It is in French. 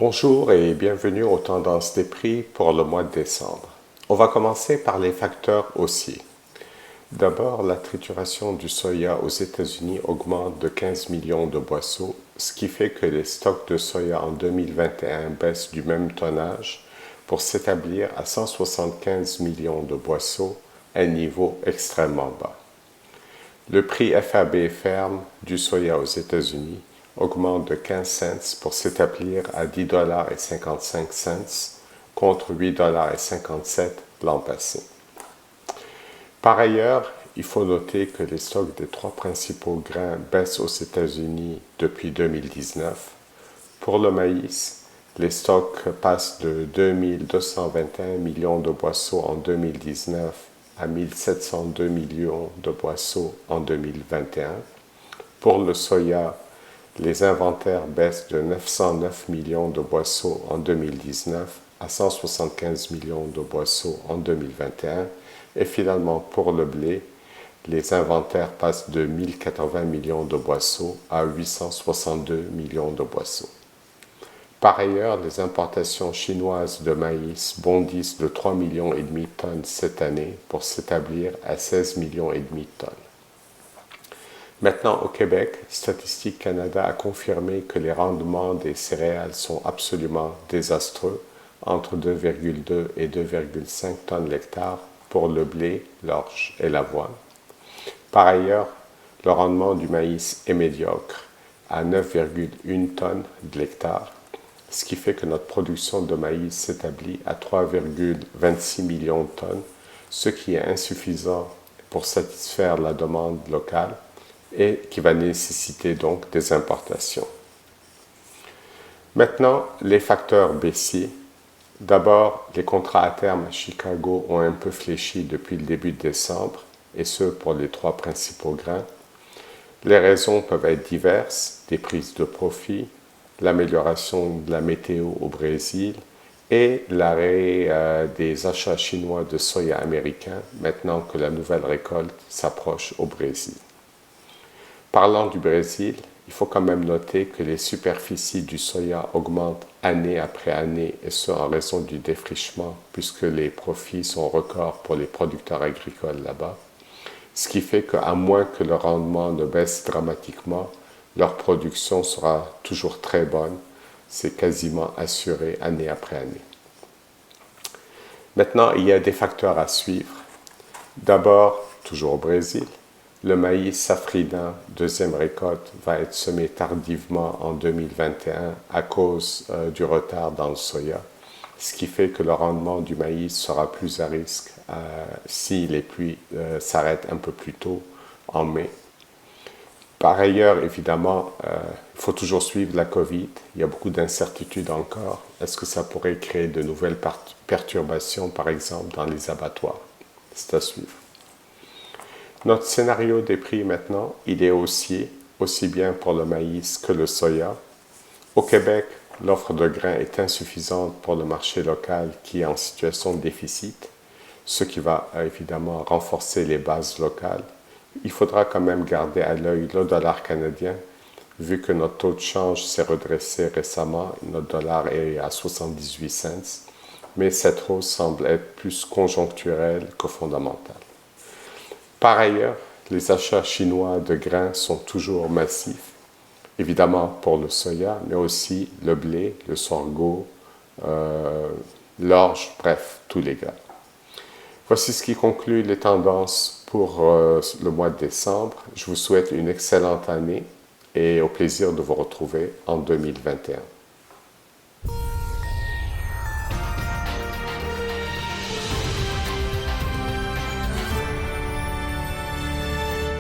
Bonjour et bienvenue aux tendances des prix pour le mois de décembre. On va commencer par les facteurs haussiers. D'abord, la trituration du soya aux États-Unis augmente de 15 millions de boisseaux, ce qui fait que les stocks de soya en 2021 baissent du même tonnage pour s'établir à 175 millions de boisseaux, un niveau extrêmement bas. Le prix FAB ferme du soya aux États-Unis augmente de 15 cents pour s'établir à 10,55 $ contre 8,57 $ l'an passé. Par ailleurs, il faut noter que les stocks des trois principaux grains baissent aux États-Unis depuis 2019. Pour le maïs, les stocks passent de 2221 millions de boisseaux en 2019 à 1702 millions de boisseaux en 2021. Pour le soya, les inventaires baissent de 909 millions de boisseaux en 2019 à 175 millions de boisseaux en 2021. Et finalement, pour le blé, les inventaires passent de 1080 millions de boisseaux à 862 millions de boisseaux. Par ailleurs, les importations chinoises de maïs bondissent de 3,5 millions de tonnes cette année pour s'établir à 16,5 millions de tonnes. Maintenant, au Québec, Statistique Canada a confirmé que les rendements des céréales sont absolument désastreux, entre 2,2 et 2,5 tonnes l'hectare pour le blé, l'orge et l'avoine. Par ailleurs, le rendement du maïs est médiocre, à 9,1 tonnes de l'hectare, ce qui fait que notre production de maïs s'établit à 3,26 millions de tonnes, ce qui est insuffisant pour satisfaire la demande locale et qui va nécessiter donc des importations. Maintenant, les facteurs baissiers. D'abord, les contrats à terme à Chicago ont un peu fléchi depuis le début de décembre, et ce pour les trois principaux grains. Les raisons peuvent être diverses, des prises de profit, l'amélioration de la météo au Brésil et l'arrêt des achats chinois de soya américain maintenant que la nouvelle récolte s'approche au Brésil. Parlant du Brésil, il faut quand même noter que les superficies du soya augmentent année après année et ce en raison du défrichement puisque les profits sont records pour les producteurs agricoles là-bas. Ce qui fait qu'à moins que le rendement ne baisse dramatiquement, leur production sera toujours très bonne. C'est quasiment assuré année après année. Maintenant, il y a des facteurs à suivre. D'abord, toujours au Brésil, le maïs safrinat, deuxième récolte, va être semé tardivement en 2021 à cause du retard dans le soya, ce qui fait que le rendement du maïs sera plus à risque si les pluies s'arrêtent un peu plus tôt en mai. Par ailleurs, évidemment, il faut toujours suivre la COVID. Il y a beaucoup d'incertitudes encore. Est-ce que ça pourrait créer de nouvelles perturbations, par exemple, dans les abattoirs? C'est à suivre. Notre scénario des prix maintenant, il est haussier, aussi bien pour le maïs que le soya. Au Québec, l'offre de grains est insuffisante pour le marché local qui est en situation de déficit, ce qui va évidemment renforcer les bases locales. Il faudra quand même garder à l'œil le dollar canadien, vu que notre taux de change s'est redressé récemment, notre dollar est à 78 cents, mais cette hausse semble être plus conjoncturelle que fondamentale. Par ailleurs, les achats chinois de grains sont toujours massifs, évidemment pour le soya, mais aussi le blé, le sorgho, l'orge, bref, tous les grains. Voici ce qui conclut les tendances pour le mois de décembre. Je vous souhaite une excellente année et au plaisir de vous retrouver en 2021.